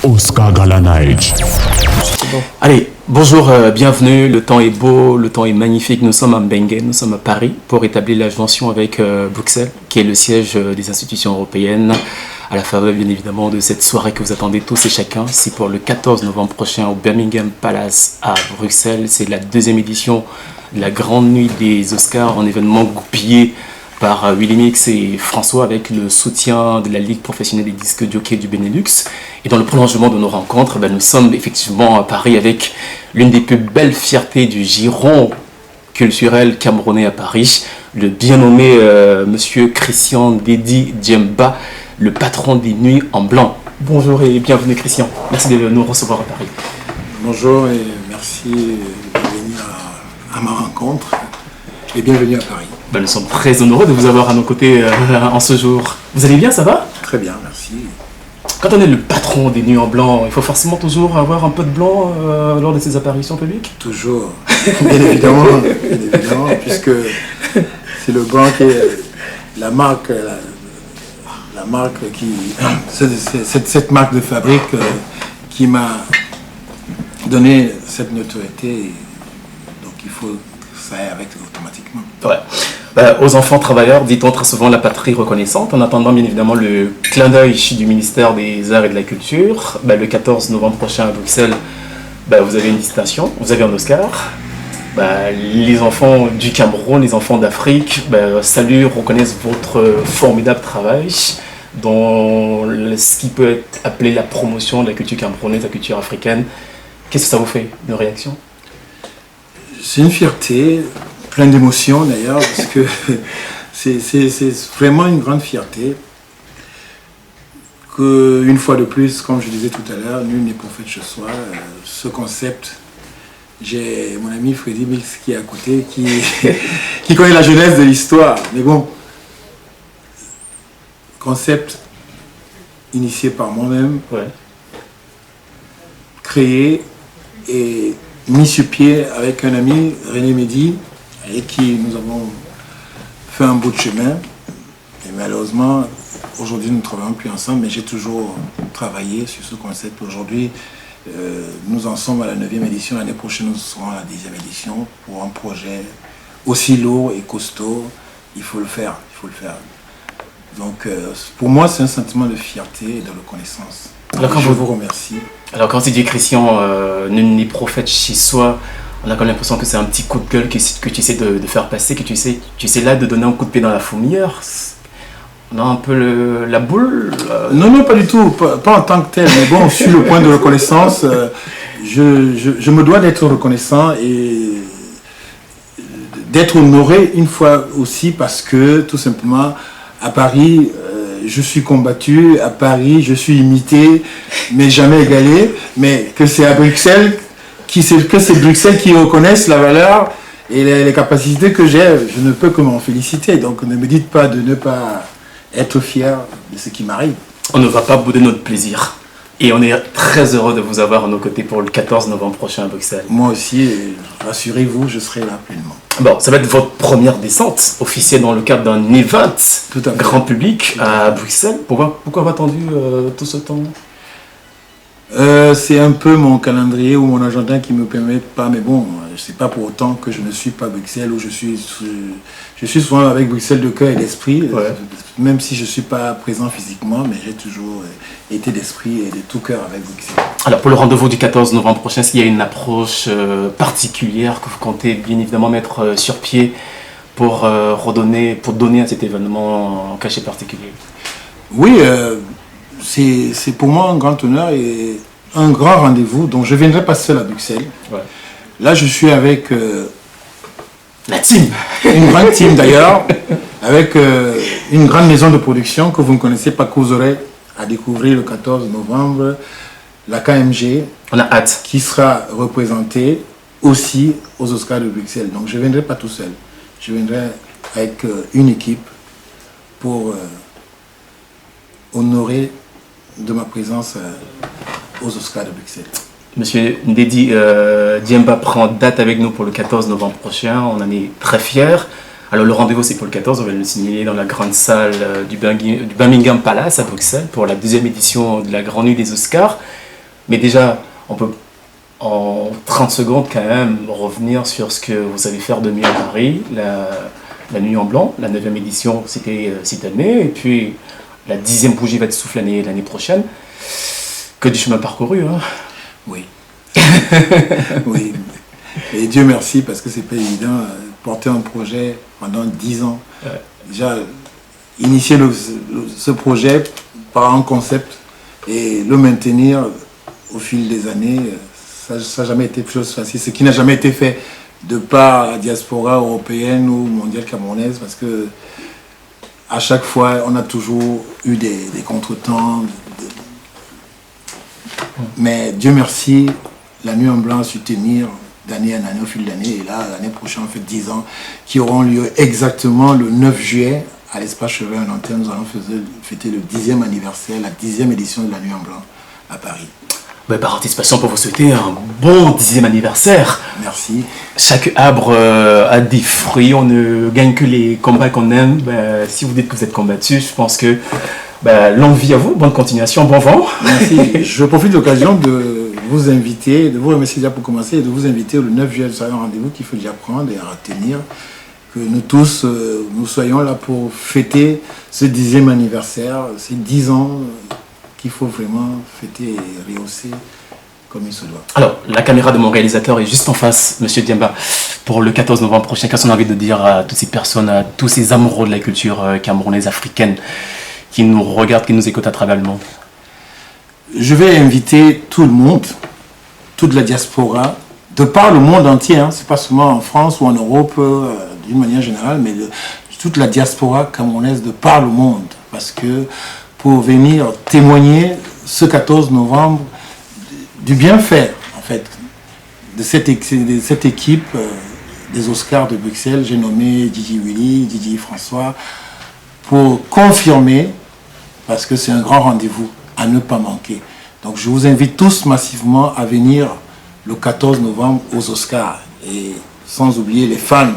Oscar Galanage. Allez, bonjour, bienvenue. Le temps est beau, le temps est magnifique. Nous sommes à Mbengue, nous sommes à Paris pour établir la jonction avec Bruxelles, qui est le siège des institutions européennes, à la faveur bien évidemment de cette soirée que vous attendez tous et chacun. C'est pour le 14 novembre prochain au Birmingham Palace à Bruxelles. C'est la deuxième édition de la Grande Nuit des Oscars, un événement goupillé par Willy Mix et François avec le soutien de la Ligue professionnelle des disques jockey du Benelux. Et dans le prolongement de nos rencontres, nous sommes effectivement à Paris avec l'une des plus belles fiertés du giron culturel camerounais à Paris, le bien nommé monsieur Christian Dedi Djemba, le patron des Nuits en Blanc. Bonjour et bienvenue Christian, merci de nous recevoir à Paris. Bonjour et merci de venir à ma rencontre et bienvenue à Paris. Nous sommes très honoreux de vous avoir à nos côtés en ce jour. Vous allez bien, ça va? Très bien, merci. Quand on est le patron des Nuits en Blanc, il faut forcément toujours avoir un peu de blanc lors de ses apparitions publiques? Toujours, bien évidemment, puisque c'est le blanc qui est la marque, la marque qui, cette marque de fabrique qui m'a donné cette notoriété. Donc il faut que ça aille avec automatiquement. Ouais. Aux enfants travailleurs, dit-on très souvent la patrie reconnaissante. En attendant bien évidemment le clin d'œil du ministère des Arts et de la Culture, le 14 novembre prochain à Bruxelles, vous avez une distinction, vous avez un Oscar. Les enfants du Cameroun, les enfants d'Afrique saluent, reconnaissent votre formidable travail dans ce qui peut être appelé la promotion de la culture camerounaise, de la culture africaine. Qu'est-ce que ça vous fait de réaction? C'est une fierté, pleine d'émotions d'ailleurs, parce que c'est vraiment une grande fierté que, une fois de plus, comme je disais tout à l'heure, nul n'est prophète chez soi. Ce concept, j'ai mon ami Freddy Mix qui est à côté, qui connaît la jeunesse de l'histoire. Mais bon, concept initié par moi-même, ouais. Créé et mis sur pied avec un ami, René Mehdi, avec qui nous avons fait un bout de chemin. Et malheureusement, aujourd'hui, nous ne travaillons plus ensemble, mais j'ai toujours travaillé sur ce concept. Aujourd'hui, nous en sommes à la 9e édition. L'année prochaine, nous serons à la 10e édition pour un projet aussi lourd et costaud. Il faut le faire, il faut le faire. Donc, pour moi, c'est un sentiment de fierté et de reconnaissance. Alors, je vous remercie. Alors, quand tu dis Christian, nul n'est prophète chez soi, on a quand même l'impression que c'est un petit coup de gueule que tu essaies de faire passer, que tu essaies là de donner un coup de pied dans la fourmilière. On a un peu la boule. Non, pas du tout, pas en tant que tel. Mais bon, sur le point de reconnaissance, je me dois d'être reconnaissant et d'être honoré une fois aussi parce que, tout simplement, à Paris, je suis combattu, à Paris, je suis imité, mais jamais égalé, mais que c'est à Bruxelles, c'est Bruxelles qui reconnaisse la valeur et les capacités que j'ai, je ne peux que m'en féliciter. Donc ne me dites pas de ne pas être fier de ce qui m'arrive. On ne va pas bouder notre plaisir. Et on est très heureux de vous avoir à nos côtés pour le 14 novembre prochain à Bruxelles. Moi aussi, rassurez-vous, je serai là pleinement. Bon, ça va être votre première descente officielle dans le cadre d'un event grand public à Bruxelles. Pourquoi avoir attendu tout ce temps? C'est un peu mon calendrier ou mon agenda qui me permet pas, mais bon, c'est pas pour autant que je ne suis pas à Bruxelles ou je suis souvent avec Bruxelles de cœur et d'esprit, ouais. Même si je ne suis pas présent physiquement, mais j'ai toujours été d'esprit et de tout cœur avec Bruxelles. Alors pour le rendez-vous du 14 novembre prochain, est-ce qu'il y a une approche particulière que vous comptez bien évidemment mettre sur pied pour donner à cet événement un cachet particulier? Oui, c'est pour moi un grand honneur et un grand rendez-vous, donc je ne viendrai pas seul à Bruxelles. Ouais. Là, je suis avec la team, une grande team d'ailleurs, avec une grande maison de production que vous ne connaissez pas, que vous aurez à découvrir le 14 novembre, la KMG. On a hâte. Qui sera représentée aussi aux Oscars de Bruxelles. Donc je ne viendrai pas tout seul, je viendrai avec une équipe pour honorer de ma présence aux Oscars de Bruxelles. Monsieur Ndedi Djemba prend date avec nous pour le 14 novembre prochain. On en est très fiers. Alors le rendez-vous c'est pour le 14, on va le signaler dans la grande salle du Birmingham Palace à Bruxelles pour la deuxième édition de la Grande Nuit des Oscars. Mais déjà, on peut en 30 secondes quand même revenir sur ce que vous allez faire de mieux à Paris. La Nuit en Blanc, la 9e édition, c'était cette année. Et puis, la 10e bougie va être soufflée l'année prochaine. Que du chemin parcouru, hein. Oui. Oui. Et Dieu merci, parce que c'est pas évident. Porter un projet pendant 10 ans. Ouais. Déjà, initier ce projet par un concept et le maintenir au fil des années, ça n'a jamais été chose facile. Ce qui n'a jamais été fait de par la diaspora européenne ou mondiale camerounaise, parce que à chaque fois, on a toujours eu des contretemps. Mais Dieu merci, la Nuit en Blanc a su tenir d'année en année, au fil d'année. Et là, l'année prochaine, on fait 10 ans, qui auront lieu exactement le 9 juillet à l'Espace Chevalier en Antenne. Nous allons fêter le 10e anniversaire, la 10e édition de la Nuit en Blanc à Paris. Par anticipation, pour vous souhaiter un bon 10e anniversaire. Merci. Chaque arbre a des fruits, on ne gagne que les combats qu'on aime. Si vous dites que vous êtes combattu, je pense que longue vie à vous, bonne continuation, bon vent. Merci. Je profite de l'occasion de vous inviter, de vous remercier déjà pour commencer, et de vous inviter le 9 juillet, c'est un rendez-vous qu'il faut déjà prendre et à retenir, que nous tous, nous soyons là pour fêter ce 10e anniversaire, ces 10 ans qu'il faut vraiment fêter et rehausser comme il se doit. Alors, la caméra de mon réalisateur est juste en face, Monsieur Diemba, pour le 14 novembre prochain. Qu'est-ce qu'on a envie de dire à toutes ces personnes, à tous ces amoureux de la culture camerounaise, africaine, qui nous regardent, qui nous écoutent à travers le monde? Je vais inviter tout le monde, toute la diaspora, de par le monde entier, hein, c'est pas seulement en France ou en Europe, d'une manière générale, mais toute la diaspora camerounaise de par le monde, parce que pour venir témoigner ce 14 novembre du bienfait, en fait, de cette équipe des Oscars de Bruxelles. J'ai nommé Didi Willy, Didi François, pour confirmer, parce que c'est un grand rendez-vous à ne pas manquer. Donc je vous invite tous massivement à venir le 14 novembre aux Oscars, et sans oublier les fans,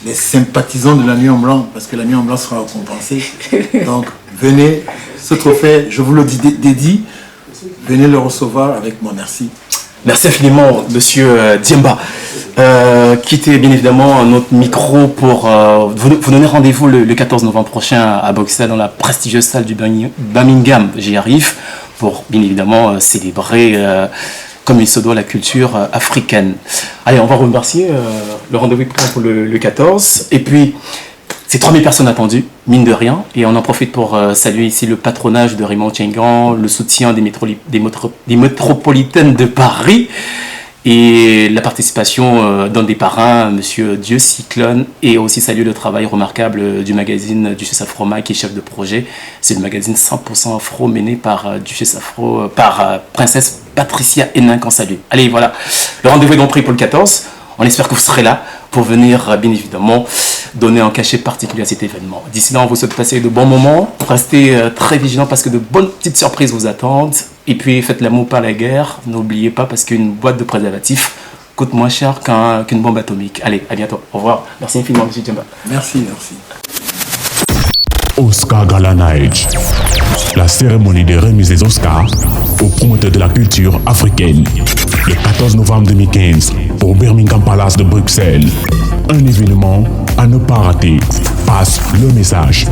les sympathisants de la Nuit en Blanc, parce que la Nuit en Blanc sera récompensée. Donc venez, ce trophée, je vous le dédie, venez le recevoir avec mon merci. Merci infiniment, Monsieur Diemba. Quittez bien évidemment notre micro pour vous donner rendez-vous le 14 novembre prochain à Bruxelles, dans la prestigieuse salle du Birmingham. J'y arrive pour bien évidemment célébrer comme il se doit la culture africaine. Allez, on va remercier le rendez-vous pour le 14. Et puis, c'est 3000 personnes attendues, mine de rien. Et on en profite pour saluer ici le patronage de Raymond Tchengan, le soutien des métropolitaines de Paris et la participation d'un des parrains, Monsieur Dieu Cyclone, et aussi saluer le travail remarquable du magazine Duchesse Afro Mag, qui est chef de projet. C'est le magazine 100% afro mené par Duchesse Afro, par Princesse Patricia Hénin, qu'on salue. Allez, voilà, le rendez-vous est donc pris pour le 14. On espère que vous serez là pour venir, bien évidemment, donner un cachet particulier à cet événement. D'ici là, on vous souhaite passer de bons moments. Restez très vigilants parce que de bonnes petites surprises vous attendent. Et puis, faites l'amour, pas la guerre. N'oubliez pas, parce qu'une boîte de préservatifs coûte moins cher qu'une bombe atomique. Allez, à bientôt. Au revoir. Merci infiniment, M. Diemba. Merci, merci. Oscar Gala Night, la cérémonie des remises des Oscars aux promoteurs de la culture africaine. Le 14 novembre 2015, au Birmingham Palace de Bruxelles. Un événement à ne pas rater. Passe le message.